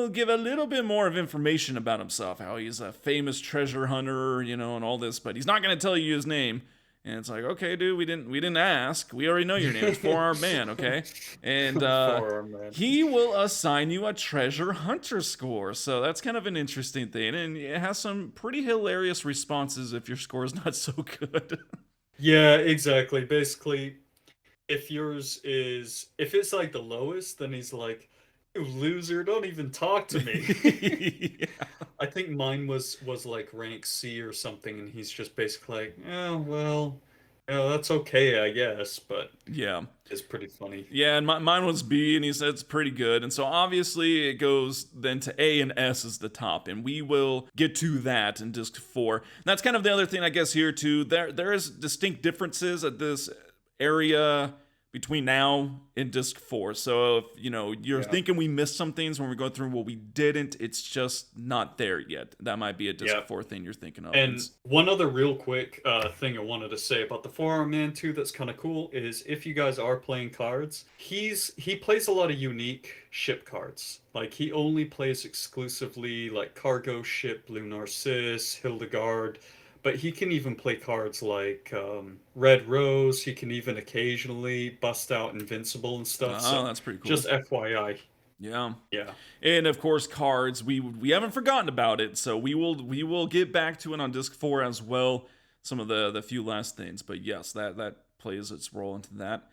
give a little bit more of information about himself, how he's a famous treasure hunter, and all this, but he's not going to tell you his name. And it's like, okay, dude, we didn't ask. We already know your name. It's Four-Armed Man, okay? And forearm man. he will assign you a treasure hunter score. So that's kind of an interesting thing, and it has some pretty hilarious responses if your score is not so good. Yeah, exactly. Basically, if it's like the lowest, then he's like, "You loser, don't even talk to me." Yeah. I think mine was like rank C or something, and he's just basically like, "Oh well, yeah, that's okay, I guess," but Yeah. it's pretty funny. Yeah, and mine was B, and he said it's pretty good. And so obviously it goes then to A, and S is the top, and we will get to that in disc 4. And that's kind of the other thing, I guess, here too. There is distinct differences at this area between now and disc 4. So if you're Yeah. thinking we missed some things when we're going through, well, we didn't. It's just not there yet. That might be a disc Yeah. 4 thing you're thinking of. And one other real quick thing I wanted to say about the Forearm Man too that's kind of cool is if you guys are playing cards, he plays a lot of unique ship cards. Like he only plays exclusively like Cargo Ship, Blue Narcissus, Hildegard, but he can even play cards like Red Rose. He can even occasionally bust out Invincible and stuff. Oh, So that's pretty cool. just FYI. Yeah. Yeah. And of course, cards. We haven't forgotten about it, so we will get back to it on disc 4 as well. Some of the few last things, but yes, that plays its role into that.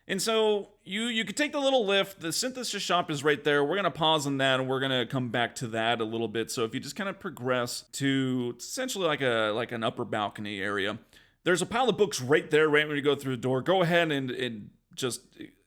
And so you could take the little lift. The synthesis shop is right there. We're gonna pause on that, and we're gonna come back to that a little bit. So if you just kind of progress to essentially like an upper balcony area, there's a pile of books right there, right when you go through the door. Go ahead and just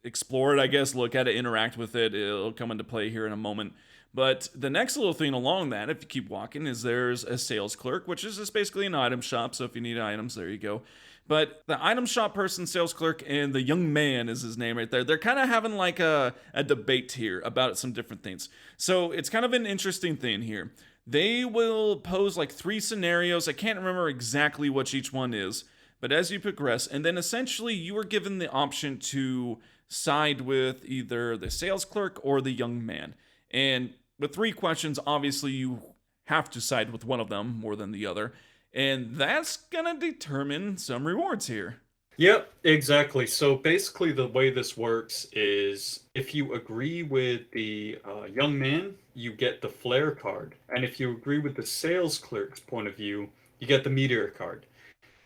explore it, I guess. Look at it, interact with it. It'll come into play here in a moment. But the next little thing along that, if you keep walking, is there's a sales clerk, which is just basically an item shop. So if you need items, there you go. But the item shop person, sales clerk, and the young man is his name right there. They're kind of having like a debate here about some different things. So it's kind of an interesting thing here. They will pose like 3 scenarios. I can't remember exactly what each one is, but as you progress, and then essentially you are given the option to side with either the sales clerk or the young man. And with 3 questions, obviously you have to side with one of them more than the other. And that's gonna determine some rewards here. Yep, exactly. So basically, the way this works is if you agree with the young man, you get the flare card. And if you agree with the sales clerk's point of view, you get the meteor card.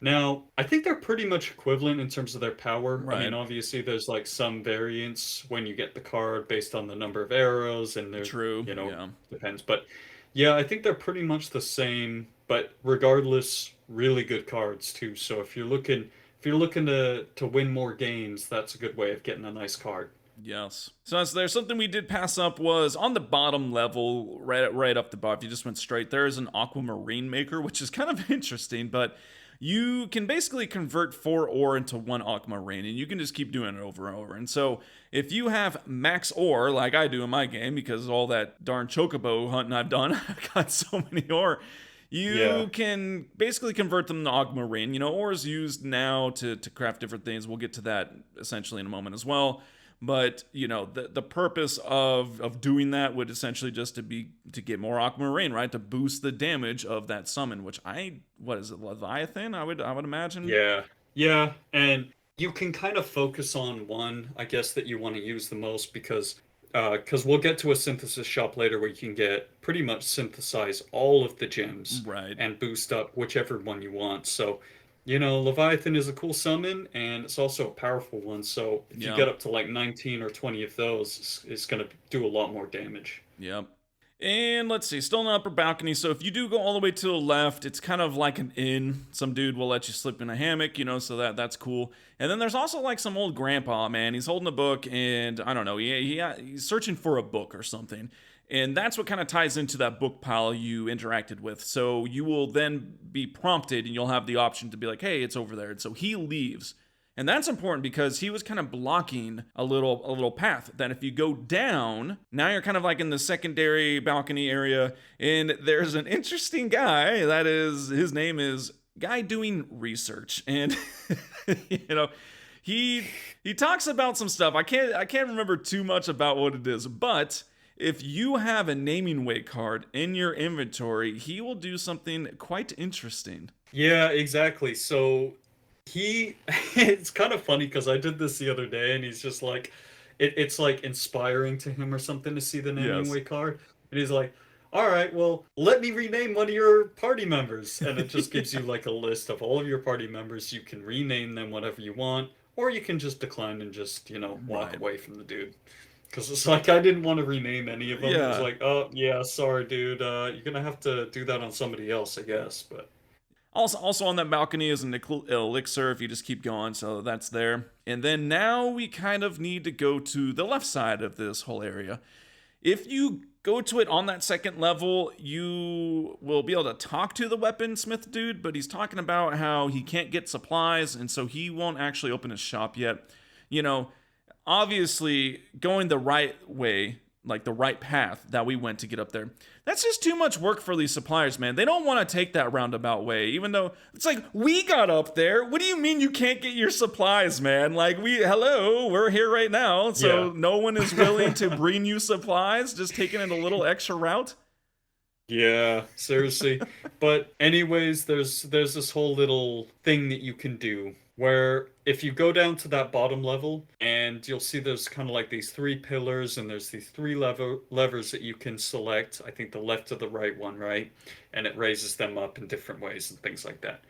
Now, I think they're pretty much equivalent in terms of their power. I mean, Right. obviously, there's like some variance when you get the card based on the number of arrows, and there, True. you know, Yeah. depends. But yeah, I think they're pretty much the same. But regardless, really good cards too. So if you're looking to win more games, that's a good way of getting a nice card. Yes. So there's something we did pass up was on the bottom level, right up the bottom. If you just went straight, there is an aquamarine maker, which is kind of interesting, but you can basically convert 4 ore into 1 aquamarine, and you can just keep doing it over and over. And so if you have max ore, like I do in my game, because of all that darn chocobo hunting I've done, I've got so many ore. Yeah. You can basically convert them to aquamarine. Ore is used now to craft different things. We'll get to that essentially in a moment as well. But the purpose of doing that would essentially just to get more aquamarine, right? To boost the damage of that summon, which what is it, Leviathan? I would imagine. Yeah. Yeah. And you can kind of focus on one, I guess, that you want to use the most because we'll get to a synthesis shop later where you can get pretty much synthesize all of the gems Right. and boost up whichever one you want. So, Leviathan is a cool summon and it's also a powerful one. So if you Yeah. get up to like 19 or 20 of those, it's going to do a lot more damage. Yep. And let's see, still in the upper balcony. So if you do go all the way to the left, it's kind of like an inn. Some dude will let you slip in a hammock, so that's cool. And then there's also like some old grandpa, man. He's holding a book, and I don't know, he's searching for a book or something. And that's what kind of ties into that book pile you interacted with. So you will then be prompted, and you'll have the option to be like, hey, it's over there. And so he leaves. And that's important because he was kind of blocking a little path that if you go down, now you're kind of like in the secondary balcony area, and there's an interesting guy that is his name is Guy Doing Research. And you know, he talks about some stuff. I can't remember too much about what it is, but if you have a naming weight card in your inventory, he will do something quite interesting. Yeah, exactly. So it's kind of funny because I did this the other day and he's just like, it's like inspiring to him or something to see the naming Yes. way card. And he's like, all right, well, let me rename one of your party members. And it just gives you like a list of all of your party members. You can rename them whatever you want, or you can just decline and just, walk Right. away from the dude. Because it's like, I didn't want to rename any of them. It was Yeah. like, oh, yeah, sorry, dude. You're going to have to do that on somebody else, I guess. But Also on that balcony is an elixir if you just keep going, so that's there. And then now we kind of need to go to the left side of this whole area. If you go to it on that second level, you will be able to talk to the weaponsmith dude, but he's talking about how he can't get supplies, and so he won't actually open his shop yet. You know, Obviously, going the right way, like the right path that we went to get up there, that's just too much work for these suppliers, man. They don't want to take that roundabout way, even though it's like we got up there. What do you mean you can't get your supplies, man? Like, we're here right now, yeah. so no one is willing to bring you supplies, just taking it a little extra route. Yeah, seriously. But anyways, there's this whole little thing that you can do where if you go down to that bottom level and you'll see there's kind of like these three pillars and there's these three levers that you can select. I think the left or the right one, right? And it raises them up in different ways and things like that.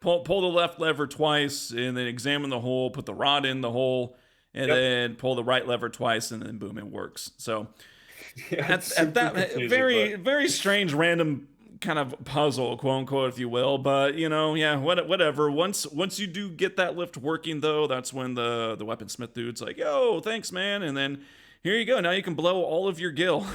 Pull the left lever twice, and then examine the hole. Put the rod in the hole, and Yep. then pull the right lever twice, and then boom, it works. So Yeah, it's at super that confusing, very but very strange random kind of puzzle, quote unquote, if you will. But yeah, whatever. Once you do get that lift working, though, that's when the weaponsmith dude's like, "Yo, thanks, man," and then here you go. Now you can blow all of your gil.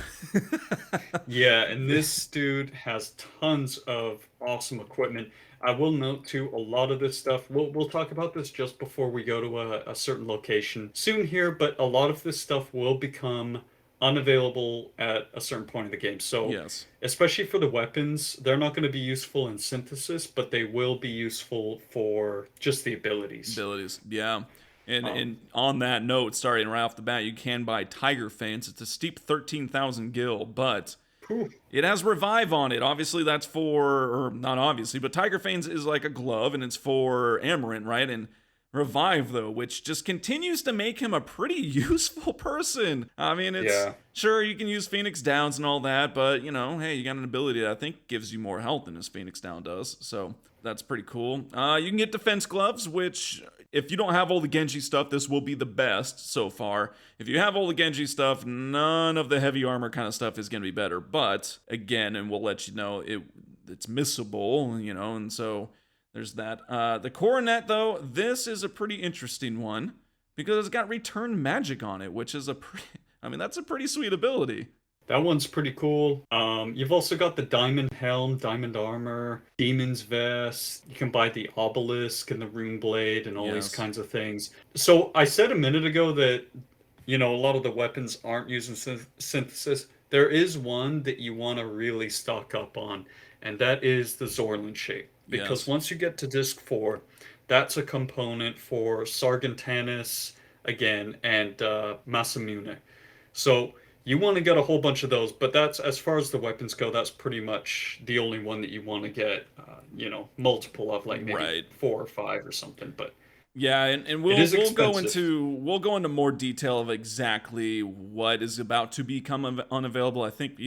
yeah, and this dude has tons of awesome equipment. I will note too, a lot of this stuff, we'll talk about this just before we go to a certain location soon here, but a lot of this stuff will become unavailable at a certain point in the game. So, Yes. especially for the weapons, they're not going to be useful in synthesis, but they will be useful for just the abilities. Abilities, yeah. And Um, and on that note, starting right off the bat, you can buy Tiger Fence. It's a steep 13,000 gil, but Whew. it has Revive on it. Obviously, that's for, or not obviously, but Tiger Fangs is like a glove, and it's for Amaranth, right? And Revive, though, which just continues to make him a pretty useful person. I mean, it's Yeah. sure you can use Phoenix Downs and all that, but hey, you got an ability that I think gives you more health than his Phoenix Down does. So that's pretty cool. You can get Defense Gloves, which if you don't have all the Genji stuff, this will be the best so far. If you have all the Genji stuff, none of the heavy armor kind of stuff is going to be better. But again, and we'll let you know, it's missable, and so there's that. The Coronet, though, this is a pretty interesting one because it's got Return Magic on it, which is that's a pretty sweet ability. That one's pretty cool. You've also got the Diamond Helm, Diamond Armor, Demon's Vest. You can buy the Obelisk and the Rune Blade and all these kinds of things. So I said a minute ago that, a lot of the weapons aren't using synthesis. There is one that you want to really stock up on, and that is the Zorlin shape. Because once you get to Disc 4, that's a component for Sargentanus, again, and Masamune. So you want to get a whole bunch of those, but that's, as far as the weapons go, that's pretty much the only one that you want to get, multiple of, like maybe 4 or 5 or something. But yeah, and we'll go into more detail of exactly what is about to become unavailable. I think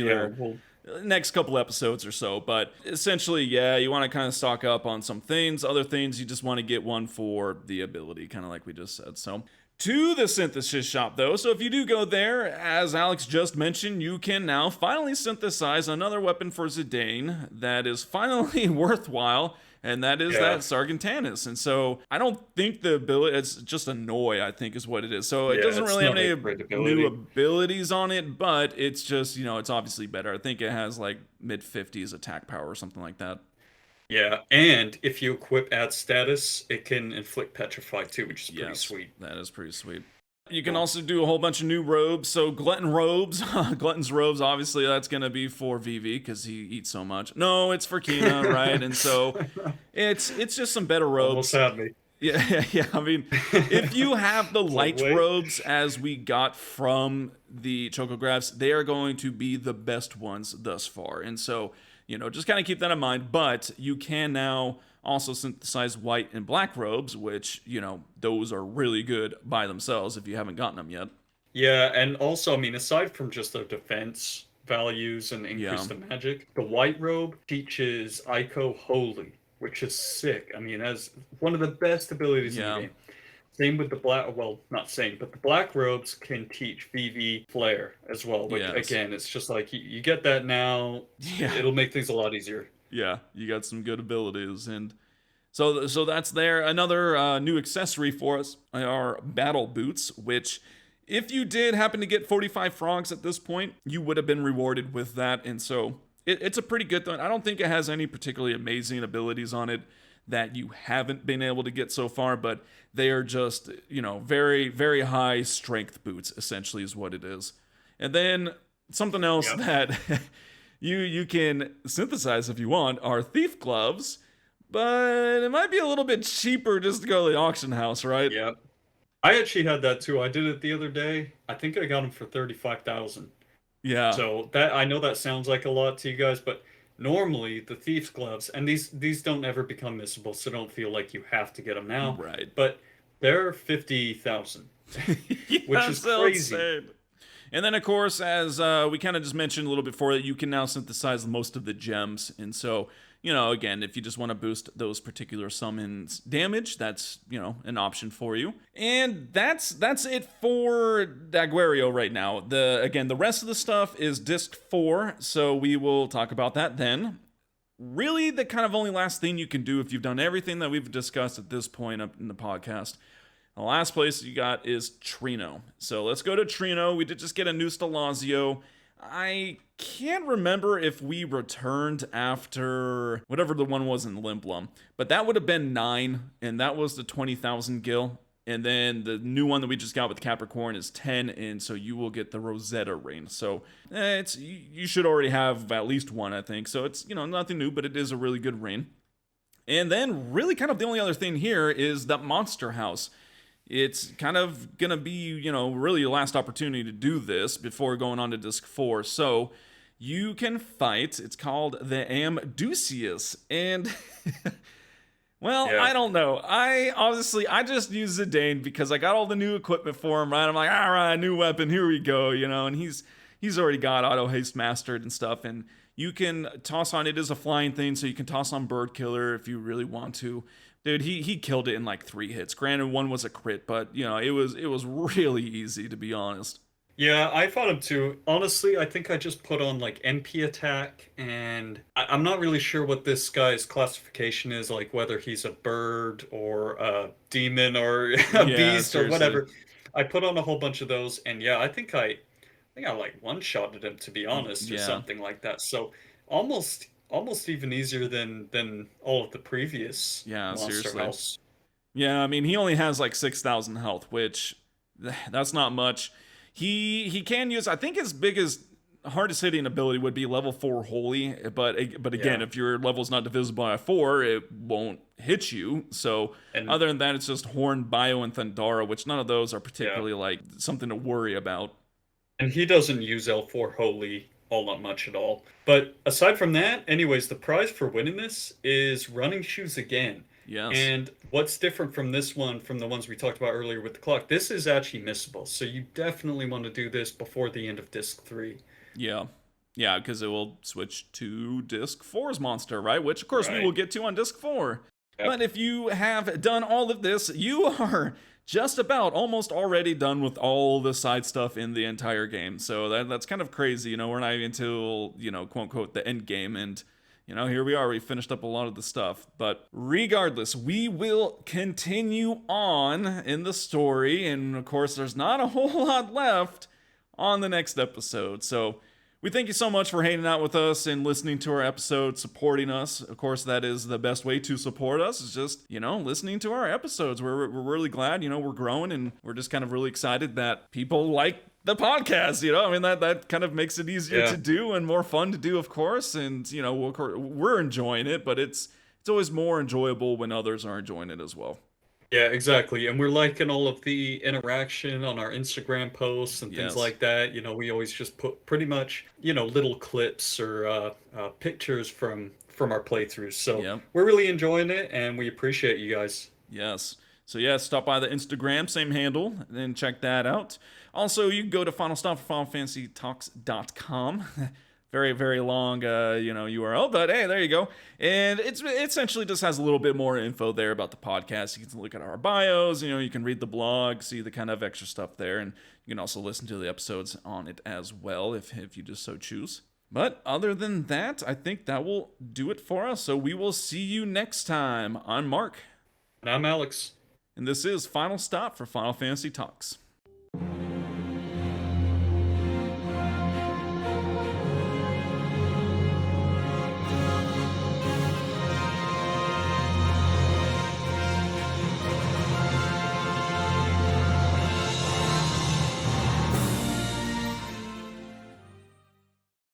next couple episodes or so, but essentially, you want to kind of stock up on some things. Other things, you just want to get one for the ability, kind of like we just said. So to the synthesis shop, though. So if you do go there, as Alex just mentioned, you can now finally synthesize another weapon for Zidane that is finally worthwhile, and that is that Sargentanus. And so I don't think the ability, it's just Annoy, I think is what it is. So it doesn't really have any new abilities on it, but it's just, it's obviously better. I think it has like mid-50s attack power or something like that. Yeah, and if you equip Add Status, it can inflict Petrify too, which is pretty sweet. That is pretty sweet. You can also do a whole bunch of new robes. So Glutton robes, Glutton's robes, obviously that's going to be for Vivi because he eats so much. No, it's for Kina, right? And so it's just some better robes. Almost had me. Yeah. I mean, if you have the light robes as we got from the Chocographs, they are going to be the best ones thus far. And so, just kind of keep that in mind. But you can now also synthesize white and black robes, which, those are really good by themselves if you haven't gotten them yet. Yeah, and also, I mean, aside from just their defense values and increase the magic, the white robe teaches Aiko Holy, which is sick. I mean, as one of the best abilities in the game. Same with the black, well, not same, but the black robes can teach Vivi Flare as well. Which, again, it's just like, you get that now, it'll make things a lot easier. Yeah, you got some good abilities. And so that's there. Another new accessory for us are battle boots, which if you did happen to get 45 frogs at this point, you would have been rewarded with that. And so it's a pretty good thing. I don't think it has any particularly amazing abilities on it that you haven't been able to get so far, but they are just, very, very high strength boots, essentially is what it is. And then something else that you can synthesize if you want are thief gloves, but it might be a little bit cheaper just to go to the auction house, right? Yep. I actually had that too. I did it the other day. I think I got them for 35,000. Yeah. So that, I know that sounds like a lot to you guys, but normally the thief's gloves, and these don't ever become missable, so don't feel like you have to get them now. Right. But they're 50,000, which is crazy. Insane. And then, of course, as we kind of just mentioned a little bit before, that you can now synthesize most of the gems. And so, again, if you just want to boost those particular summons damage, that's, an option for you. And that's it for Daguerreo right now. The rest of the stuff is Disc 4, so we will talk about that then. Really, the kind of only last thing you can do if you've done everything that we've discussed at this point up in the podcast, the last place you got is Trino. So let's go to Trino. We did just get a new Stelazio. I can't remember if we returned after whatever the one was in Limblum, but that would have been 9, and that was the 20,000 gil. And then the new one that we just got with Capricorn is 10, and so you will get the Rosetta ring. So you should already have at least one, I think. So it's, nothing new, but it is a really good ring. And then really kind of the only other thing here is that Monster House. It's kind of going to be, really your last opportunity to do this before going on to Disc 4. So you can fight. It's called the Amdusius. And Well, Yeah. I don't know. I just use Zidane because I got all the new equipment for him, right? I'm like, all right, new weapon, here we go, and he's already got auto haste mastered and stuff, and you can toss on, it is a flying thing, so you can toss on Bird Killer if you really want to. Dude, he killed it in like 3 hits. Granted, one was a crit, but it was really easy, to be honest. Yeah, I fought him too. Honestly, I think I just put on like MP attack, and I'm not really sure what this guy's classification is, like whether he's a bird or a demon or a Yeah, beast or seriously. whatever. I put on a whole bunch of those, and yeah, I think I like one-shotted him to be honest, or Yeah. something like that. So almost even easier than all of the previous Yeah, Monster seriously. House. Yeah, I mean, he only has like 6,000 health, which that's not much. He can use, I think his biggest hardest hitting ability would be level 4 holy, but again, Yeah. if your level's not divisible by 4, it won't hit you. So And other than that, it's just Horn, Bio, and Thundara, which none of those are yeah. particularly like something to worry about. And he doesn't use L4 Holy all that much at all. But aside from that, anyways, the prize for winning this is running shoes again. Yes. And what's different from this one, from the ones we talked about earlier with the clock, this is actually missable. So you definitely want to do this before the end of disc 3. Yeah. Yeah, because it will switch to Disc 4's monster, right? Which, of course, we will Right. get to on Disc 4. Yep. But if you have done all of this, you are just about almost already done with all the side stuff in the entire game. So that's kind of crazy. We're not even until, quote unquote, the end game. And, here we are. We finished up a lot of the stuff. But regardless, we will continue on in the story. And, of course, there's not a whole lot left on the next episode. So we thank you so much for hanging out with us and listening to our episodes, supporting us. Of course, that is the best way to support us, is just, listening to our episodes. We're really glad, we're growing, and we're just kind of really excited that people like the podcast. I mean, that kind of makes it easier Yeah. to do and more fun to do, of course. And, we're enjoying it, but it's always more enjoyable when others are enjoying it as well. Yeah, exactly. And we're liking all of the interaction on our Instagram posts and things Yes. like that. We always just put pretty much, little clips or pictures from our playthroughs. So Yep. we're really enjoying it, and we appreciate you guys. Yes. So yeah, stop by the Instagram, same handle, and check that out. Also, you can go to Final Stop for FinalFantasyTalks.com. Very, very long, URL, but hey, there you go. And it essentially just has a little bit more info there about the podcast. You can look at our bios, you can read the blog, see the kind of extra stuff there, and you can also listen to the episodes on it as well if you just so choose. But other than that, I think that will do it for us. So we will see you next time. I'm Mark. And I'm Alex. And this is Final Stop for Final Fantasy Talks.